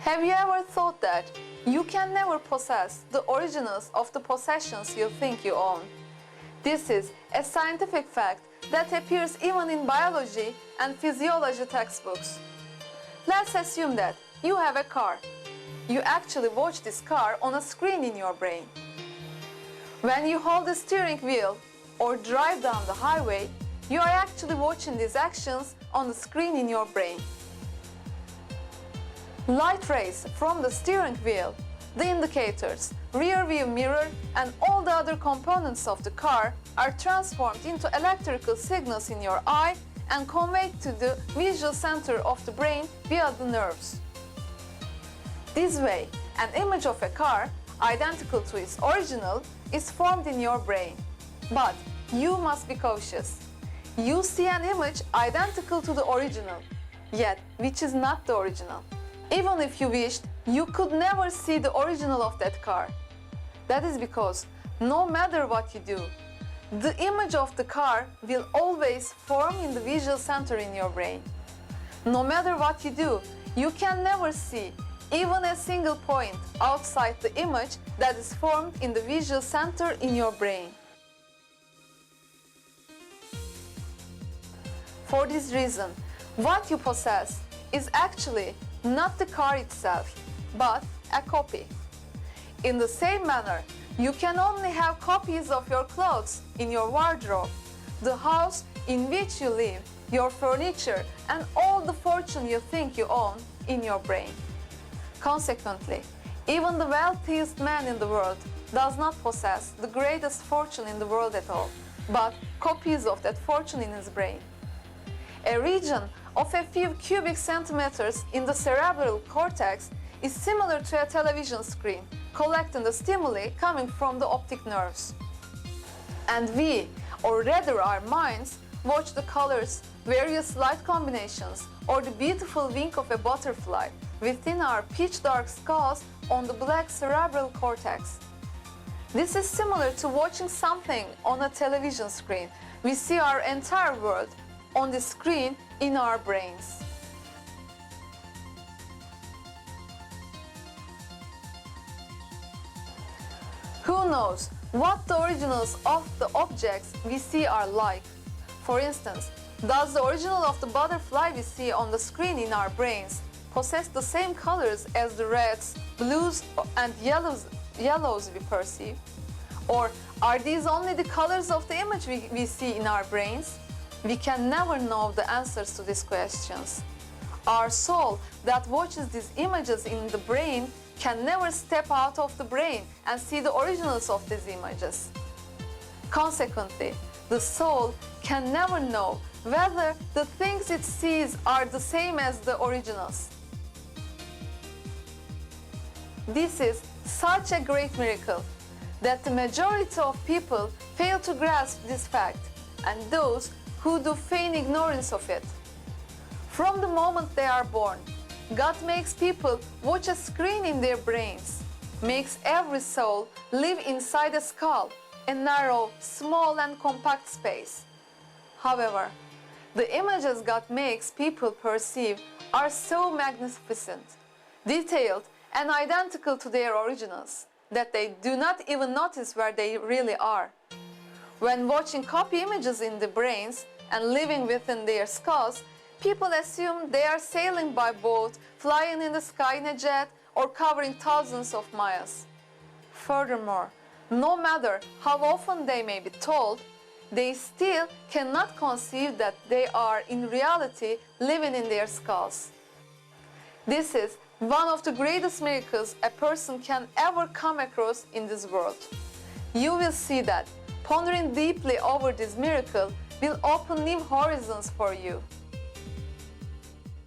Have you ever thought that you can never possess the originals of the possessions you think you own? This is a scientific fact that appears even in biology and physiology textbooks. Let's assume that you have a car. You actually watch this car on a screen in your brain. When you hold the steering wheel or drive down the highway, you are actually watching these actions on the screen in your brain. Light rays from the steering wheel, the indicators, rear view mirror, and all the other components of the car are transformed into electrical signals in your eye and conveyed to the visual center of the brain via the nerves. This way, an image of a car, identical to its original, is formed in your brain. But you must be cautious. You see an image identical to the original, yet which is not the original. Even if you wished, you could never see the original of that car. That is because no matter what you do, the image of the car will always form in the visual center in your brain. No matter what you do, you can never see even a single point outside the image that is formed in the visual center in your brain. For this reason, what you possess is actually not the car itself, but a copy. In the same manner, you can only have copies of your clothes in your wardrobe, the house in which you live, your furniture, and all the fortune you think you own in your brain. Consequently, even the wealthiest man in the world does not possess the greatest fortune in the world at all, but copies of that fortune in his brain. A region of a few cubic centimeters in the cerebral cortex is similar to a television screen, collecting the stimuli coming from the optic nerves. And we, or rather our minds, watch the colors, various light combinations, or the beautiful wing of a butterfly within our pitch-dark skulls on the black cerebral cortex. This is similar to watching something on a television screen. We see our entire world on the screen in our brains. Who knows what the originals of the objects we see are like? For instance, does the original of the butterfly we see on the screen in our brains possess the same colors as the reds, blues, and yellows we perceive? Or are these only the colors of the image we see in our brains? We can never know the answers to these questions. Our soul that watches these images in the brain can never step out of the brain and see the originals of these images. Consequently, the soul can never know whether the things it sees are the same as the originals. This is such a great miracle that the majority of people fail to grasp this fact, and those who do feign ignorance of it. From the moment they are born, God makes people watch a screen in their brains, makes every soul live inside a skull, a narrow, small and compact space. However, the images God makes people perceive are so magnificent, detailed and identical to their originals that they do not even notice where they really are. When watching copy images in the brains and living within their skulls, people assume they are sailing by boat, flying in the sky in a jet, or covering thousands of miles. Furthermore, no matter how often they may be told, they still cannot conceive that they are in reality living in their skulls. This is one of the greatest miracles a person can ever come across in this world. You will see that pondering deeply over this miracle will open new horizons for you.